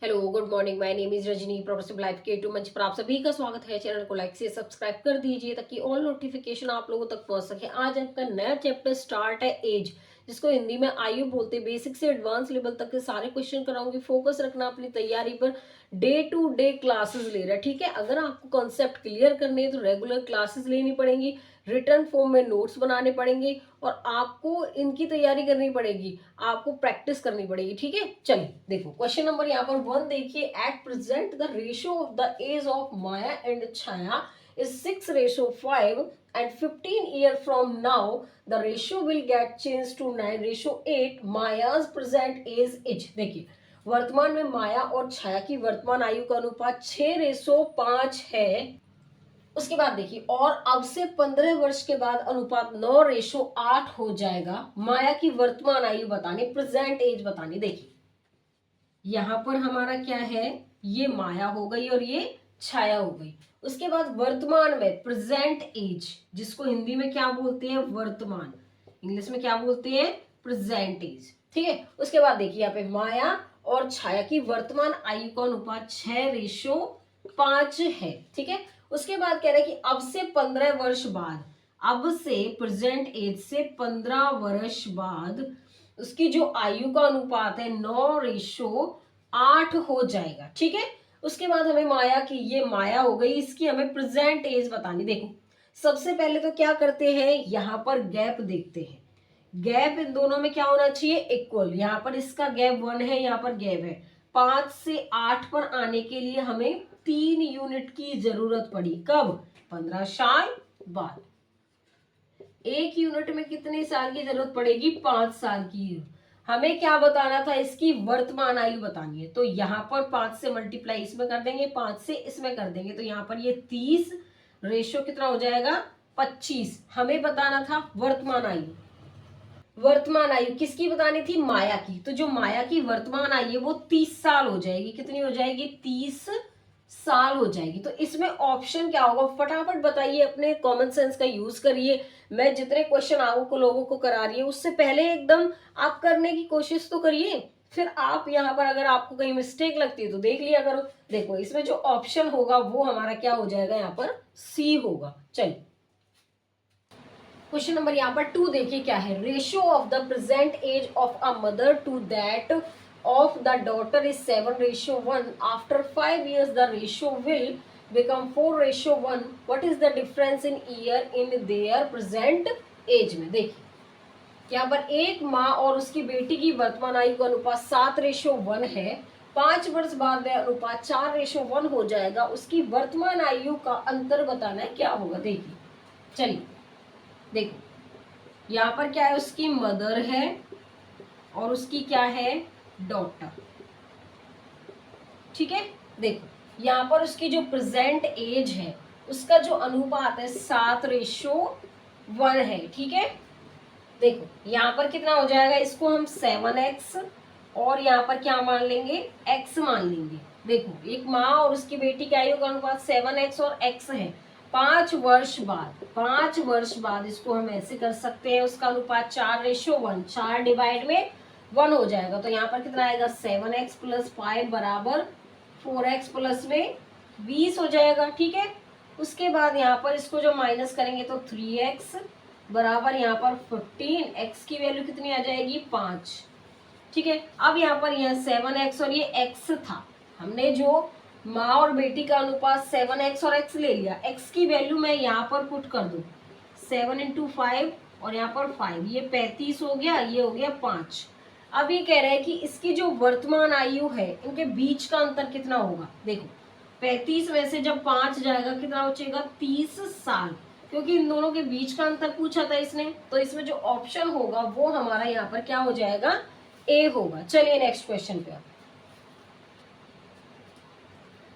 Hello good morning, my name is Rajni, progressive life के to मंच पर आप सभी का स्वागत है। चैनल को लाइक से सब्सक्राइब कर दीजिए ताकि ऑल नोटिफिकेशन आप लोगों तक पहुंच सके। आज आपका नया चैप्टर स्टार्ट है एज, जिसको हिंदी में आयु बोलते हैं। बेसिक से एडवांस लेवल तक के सारे क्वेश्चन कराऊंगी। फोकस रखना अपनी तैयारी पर। डे टू डे क्लासेस ले रहा है, ठीक है। अगर आपको कॉन्सेप्ट क्लियर करने हैं तो रेगुलर क्लासेस लेनी पड़ेंगी, रिटर्न फॉर्म में नोट्स बनाने पड़ेंगे और आपको इनकी तैयारी करनी पड़ेगी, आपको प्रैक्टिस करनी पड़ेगी, ठीक है। चलिए देखो क्वेश्चन नंबर यहाँ पर 1 देखिए। At present the ratio of the age of Maya and Chhaya is 6:5 and 15 year from now the ratio will get changed to 9:8. Maya's present age is, देखिए वर्तमान में माया और छाया की वर्तमान आयु का अनुपात 6:5 है। उसके बाद देखिए, और अब से 15 वर्ष के बाद अनुपात 9:8 हो जाएगा। माया की वर्तमान आयु बतानी, प्रेजेंट एज बतानी। देखिए यहां पर हमारा क्या है, ये माया हो गई और ये छाया हो गई। उसके बाद वर्तमान में प्रेजेंट एज, जिसको हिंदी में क्या बोलते हैं, वर्तमान, इंग्लिश में क्या बोलते हैं, प्रेजेंट एज, ठीक है। उसके बाद देखिए यहाँ पे माया और छाया की वर्तमान आयु का अनुपात 6:5 है, ठीक है। उसके बाद कह रहे हैं कि अब से 15 वर्ष बाद, अब से प्रेजेंट एज से 15 वर्ष बाद उसकी जो आयु का अनुपात है 9:8 हो जाएगा, ठीक है। उसके बाद हमें माया की, ये माया हो गई, इसकी हमें प्रेजेंट एज बतानी। देखो सबसे पहले तो क्या करते हैं, यहां पर गैप देखते हैं। गैप इन दोनों में क्या होना चाहिए, इक्वल। यहाँ पर इसका गैप 1 है, यहाँ पर गैप है। 5 से 8 पर आने के लिए हमें 3 यूनिट की जरूरत पड़ी। कब, 15 साल बाद। 1 यूनिट में कितने साल की जरूरत पड़ेगी, 5 साल की। हमें क्या बताना था, इसकी वर्तमान आयु बतानी है। तो यहाँ पर 5 से मल्टीप्लाई इसमें कर देंगे, 5 से इसमें कर देंगे, तो यहाँ पर ये 30 रेशियो कितना हो जाएगा, 25। हमें बताना था वर्तमान आयु। वर्तमान आयु किसकी बतानी थी, माया की। तो जो माया की वर्तमान आयु है वो 30 साल हो जाएगी। कितनी हो जाएगी, 30 साल हो जाएगी। तो इसमें ऑप्शन क्या होगा, फटाफट बताइए, अपने कॉमन सेंस का यूज करिए। मैं जितने क्वेश्चन आपको लोगों को करा रही हूँ उससे पहले एकदम आप करने की कोशिश तो करिए, फिर आप यहाँ पर अगर आपको कहीं मिस्टेक लगती है तो देख लिया करो। देखो इसमें जो ऑप्शन होगा वो हमारा क्या हो जाएगा, यहाँ पर सी होगा। चलिए क्वेश्चन नंबर यहाँ पर 2 देखिए क्या है। Ratio of the present age of a mother to that of the daughter is 7:1. After 5 years the ratio will become 4:1. What is the difference in year in their present age में। देखिए यहाँ पर एक माँ और उसकी बेटी की वर्तमान आयु का अनुपात 7:1 है। 5 वर्ष बाद वह अनुपात 4:1 हो जाएगा। उसकी वर्तमान आयु का अंतर बताना है, क्या होगा। देखिए चलिए देखो यहाँ पर क्या है, उसकी मदर है और उसकी क्या है, डॉटर, ठीक है। देखो यहाँ पर उसकी जो प्रेजेंट एज है उसका जो अनुपात है 7:1 है, ठीक है। देखो यहाँ पर कितना हो जाएगा, इसको हम 7x और यहाँ पर क्या मान लेंगे, x मान लेंगे। देखो एक माँ और उसकी बेटी की आयु का अनुपात 7x और x है। 5 वर्ष बाद, 5 वर्ष बाद इसको हम ऐसे कर सकते हैं, उसका अनुपात 4:1, 4 डिवाइड में 1 हो जाएगा। तो यहाँ पर कितना आएगा, 7x + 5 बराबर 4x प्लस में 20 हो जाएगा, ठीक है। उसके बाद यहाँ पर इसको जो माइनस करेंगे तो 3x बराबर यहाँ पर 15, x की वैल्यू कितनी आ जाएगी, 5, ठीक है। अब यहाँ पर यह 7x और ये x था, हमने जो माँ और बेटी का अनुपात 7x और x ले लिया। x की वैल्यू मैं यहाँ पर पुट कर दूँ, 7 × 5 और यहाँ पर 5, ये 35 हो गया, ये हो गया 5। अब ये कह रहे हैं कि इसकी जो वर्तमान आयु है इनके बीच का अंतर कितना होगा। देखो 35 में से जब 5 जाएगा कितना बचेगा, 30 साल, क्योंकि इन दोनों के बीच का अंतर पूछा था इसने। तो इसमें जो ऑप्शन होगा वो हमारा यहाँ पर क्या हो जाएगा, ए होगा। चलिए नेक्स्ट क्वेश्चन पे।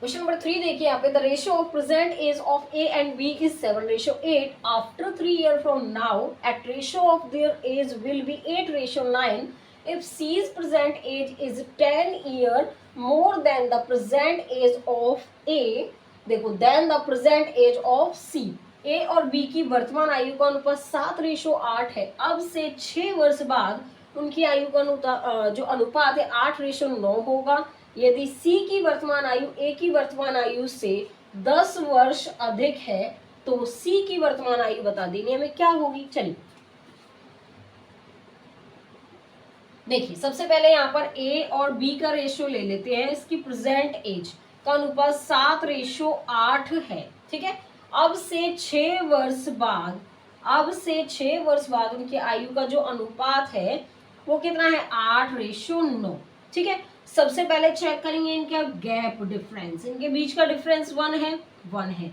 क्वेश्चन नंबर 3 देखिए यहाँ पे। The ratio of present age of A and B is 7:8. After 3 year from now at ratio of their age will be 8:9. If C's present age is 10 year more than the present age of A, देखो then the present age of C. A और B की वर्तमान आयु का अनुपात 7:8 है। अब से 6 वर्ष बाद उनकी आयु का जो अनुपात है 8:9 होगा। यदि सी की वर्तमान आयु ए की वर्तमान आयु से 10 वर्ष अधिक है तो सी की वर्तमान आयु बता देनी हमें क्या होगी। चलिए देखिए, सबसे पहले यहाँ पर ए और बी का रेशियो ले लेते हैं। इसकी प्रेजेंट एज का अनुपात 7:8 है, ठीक है। अब से 6 वर्ष बाद, उनकी आयु का जो अनुपात है वो कितना है, 8:9, ठीक है। सबसे पहले चेक करेंगे इनका गैप डिफरेंस, इनके बीच का डिफरेंस 1 है।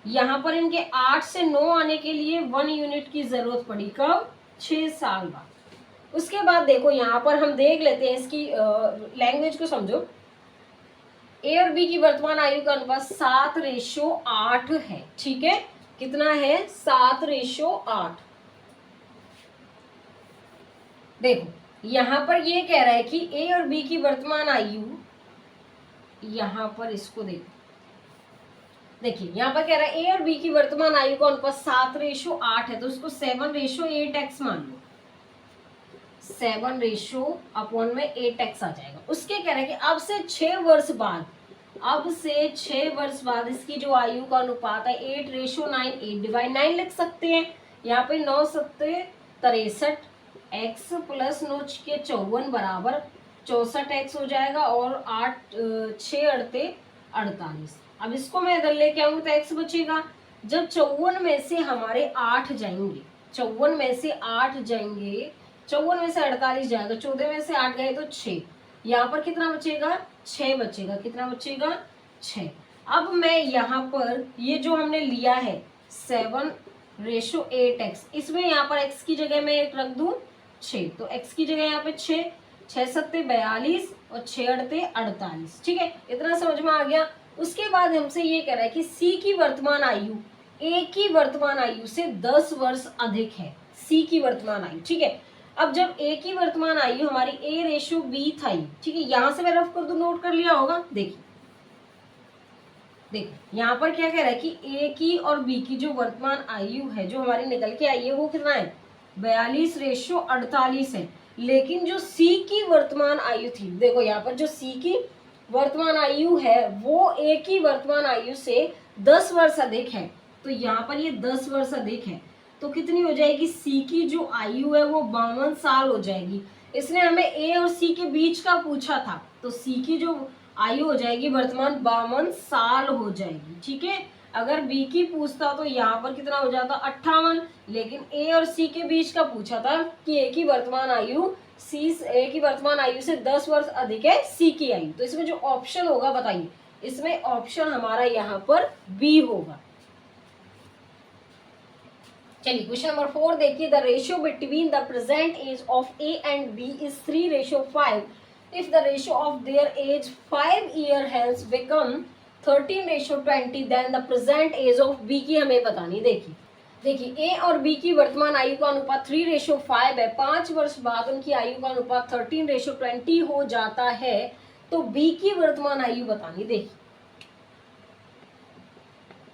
यहाँ पर इनके 8 से 9 आने के लिए 1 यूनिट की जरूरत पड़ी, कब, 6 साल बाद। उसके बाद देखो यहाँ पर हम देख लेते हैं, इसकी लैंग्वेज को समझो। ए और बी की वर्तमान आयु का अनुपात 7:8 है, ठीक है। कितना है, 7:8। देखो यहाँ पर ये कह रहा है कि ए और बी की वर्तमान आयु, यहाँ पर इसको देखिए यहाँ पर कह रहा है ए और बी की वर्तमान आयु का अनुपात 7:8 है, तो इसको 7:8x मान लो। 7:8x आ जाएगा। उसके कह रहे हैं कि अब से 6 वर्ष बाद इसकी जो आयु का अनुपात है 8:9, 8/9 लिख सकते हैं। यहाँ पे 9 7 63 x प्लस 9 के 54 बराबर 64x हो जाएगा, और 8 6 अड़ते 48। अब इसको मैं इधर लेके आऊंगी तो x बचेगा। जब 54 में से हमारे 8 जाएंगे, 54 में से 48 जाएगा, 14 में से 8 गए तो 6। यहाँ पर कितना बचेगा, 6 बचेगा। कितना बचेगा, 6। अब मैं यहाँ पर ये जो हमने लिया है 7:8x, इसमें यहाँ पर x की जगह मैं एक रख दूं 6, तो x की जगह यहाँ पे 6, 6 7 42 और 6 8 48, ठीक है। इतना समझ में आ गया। उसके बाद हमसे ये कह रहा है कि सी की वर्तमान आयु ए की वर्तमान आयु से 10 वर्ष अधिक है, सी की वर्तमान आयु, ठीक है। अब जब ए की वर्तमान आयु हमारी A:B था, ठीक है। यहां से मैं रफ कर दूं, नोट कर लिया होगा। देखिए यहाँ पर क्या कह रहा है कि ए की और बी की जो वर्तमान आयु है, जो हमारी निकल के आई है, वो कितना है, 42:48 है। लेकिन जो सी की वर्तमान आयु थी, देखो यहाँ पर जो सी की वर्तमान आयु है वो ए की वर्तमान आयु से 10 वर्ष अधिक है, तो यहाँ पर ये 10 वर्ष अधिक है, तो कितनी हो जाएगी, सी की जो आयु है वो 52 साल हो जाएगी। इसने हमें ए और सी के बीच का पूछा था, तो सी की जो आयु हो जाएगी वर्तमान 52 साल हो जाएगी, ठीक है। अगर बी की पूछता तो यहाँ पर कितना हो जाता, 58। लेकिन ए और सी के बीच का पूछा था कि ए की वर्तमान आयु से 10 वर्ष अधिक है सी की आयु, तो इसमें जो ऑप्शन होगा बताइए, इसमें ऑप्शन हमारा यहाँ पर बी होगा। चलिए क्वेश्चन नंबर 4 देखिए। The ratio between the present age of A and B is 3:5। If the ratio of their age 5 year has become 13:20, then the present age of B की हमें बतानी। देखिए ए और बी की वर्तमान आयु का अनुपात 3:5 है। 5 वर्ष बाद उनकी आयु का अनुपात 13:20 हो जाता है, तो बी की वर्तमान आयु बतानी। देखिए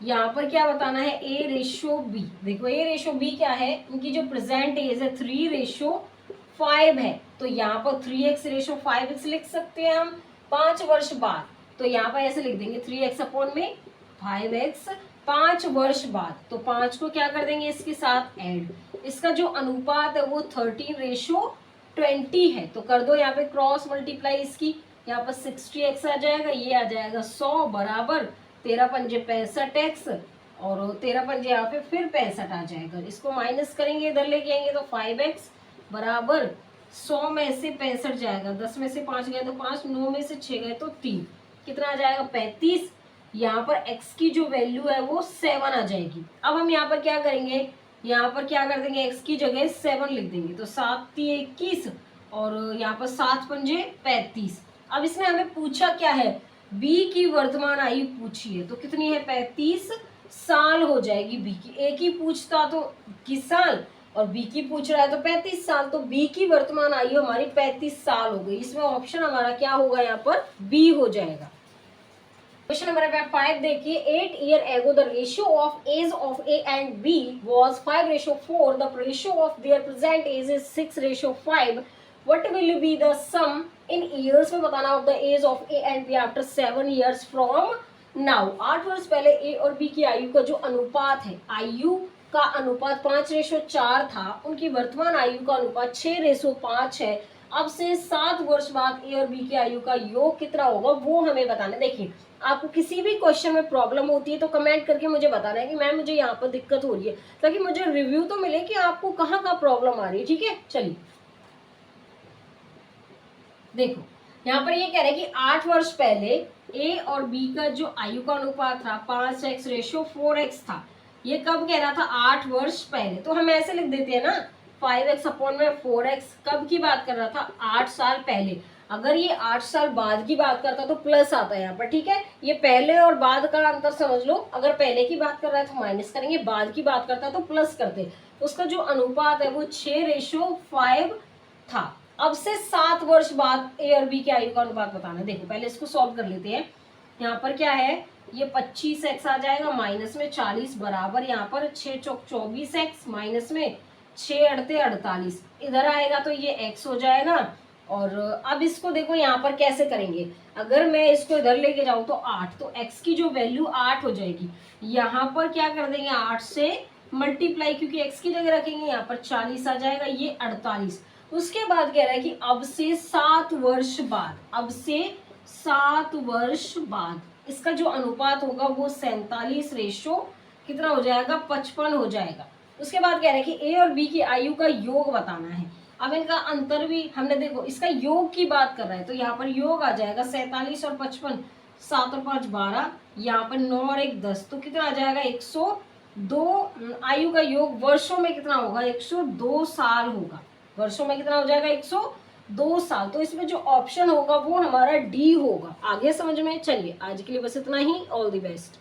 यहाँ पर क्या बताना है, A:B। देखो A:B क्या है, इनकी जो प्रेजेंट एज है 3:5 है, तो यहाँ पर 3x:5x लिख सकते हैं हम। 5 वर्ष बाद, तो यहाँ पर ऐसे लिख देंगे 3x/5x। 5 वर्ष बाद, तो 5 को क्या कर देंगे, इसके साथ ऐड। इसका जो अनुपात है वो 13:20 है, तो कर दो यहाँ पे क्रॉस मल्टीप्लाई इसकी। यहाँ पर 60x आ जाएगा, ये आ जाएगा 100 बराबर 13 पंजे 65x, और 13 पंजे यहाँ पे फिर 65 आ जाएगा। इसको माइनस करेंगे, इधर लेके आएंगे तो 5x बराबर 100 में से 65 जाएगा, 10 में से 5 गए तो 5, 9 में से 6 गए तो 3, कितना आ जाएगा 35। यहाँ पर x की जो वैल्यू है वो 7 आ जाएगी। अब हम यहाँ पर क्या करेंगे, यहाँ पर क्या कर देंगे, x की जगह 7 लिख देंगे, तो 7 21 और यहाँ पर 7 पंजे 35। अब इसने हमें पूछा क्या है, बी की वर्तमान आयु पूछी है, तो कितनी है 35 साल हो जाएगी बी की। ए की पूछता तो 21 साल और बी की पूछ रहा है तो 35 साल, तो बी की वर्तमान आयु हमारी 35 साल हो गई। इसमें ऑप्शन हमारा क्या होगा, यहाँ पर बी हो जाएगा। क्वेश्चन नंबर 5 देखिए। 8 year ago the ratio of age of A and B was 5:4। The ratio of their present age is 6:5। What will be the sum in years में बताना of the age of A and B after 7 years from now. 8 वर्ष पहले ए और B की आयु का जो अनुपात है, आयु का अनुपात 5:4 था, उनकी वर्तमान आयु का अनुपात 6:5 है। अब से 7 वर्ष बाद ए और बी की आयु का योग कितना होगा वो हमें बताना है। देखिए, आपको किसी भी क्वेश्चन में प्रॉब्लम होती है तो कमेंट करके मुझे बताना है कि मैम मुझे यहाँ पर दिक्कत हो रही है, ताकि मुझे रिव्यू तो मिले कि आपको कहाँ का प्रॉब्लम आ रही है। ठीक है, चलिए देखो, यहाँ पर ये कह रहे हैं कि 8 वर्ष पहले ए और बी का जो आयु का अनुपात था 5:4x था। ये कब कह रहा था? 8 वर्ष पहले। तो हम ऐसे लिख देते हैं ना, 5x अपॉन में 4x। कब की बात कर रहा था? 8 साल पहले। अगर ये 8 साल बाद की बात करता तो प्लस आता है यहाँ पर। ठीक है, ये पहले और बाद का अंतर समझ लो। अगर पहले की बात कर रहा है तो माइनस करेंगे, बाद की बात करता है तो प्लस करते। उसका जो अनुपात है वो 6:5 था। अब से 7 वर्ष बाद ए और बी की आयु का अनुपात बताना है। देखो, पहले इसको सॉल्व कर लेते हैं। यहाँ पर क्या है, ये 25x आ जाएगा, माइनस में 40 बराबर यहाँ पर 6 चौक 24x, माइनस में 6 अड़ते 48, इधर आएगा तो ये x हो जाएगा। और अब इसको देखो यहाँ पर कैसे करेंगे। अगर मैं इसको इधर लेके जाऊँ तो 8, तो x की जो वैल्यू 8 हो जाएगी। यहाँ पर क्या कर देंगे, 8 से मल्टीप्लाई, क्योंकि x की जगह रखेंगे, यहाँ पर 40 आ जाएगा, ये 48। उसके बाद कह रहा है कि अब से 7 वर्ष बाद, अब से 7 वर्ष बाद इसका जो अनुपात होगा वो 47 कितना हो जाएगा, 55 हो जाएगा। उसके बाद कह रहे हैं कि ए और बी की आयु का योग बताना है। अब इनका अंतर भी हमने, देखो इसका योग की बात कर रहा है तो यहाँ पर योग आ जाएगा 47 और 55, 7 और 5 12, यहाँ पर 9 और 1 10, तो कितना आ जाएगा 102। आयु का योग वर्षों में कितना होगा, 102 साल होगा। वर्षों में कितना हो जाएगा, 102 साल। तो इसमें जो ऑप्शन होगा वो हमारा डी होगा। आगे समझ में? चलिए आज के लिए बस इतना ही। All the best.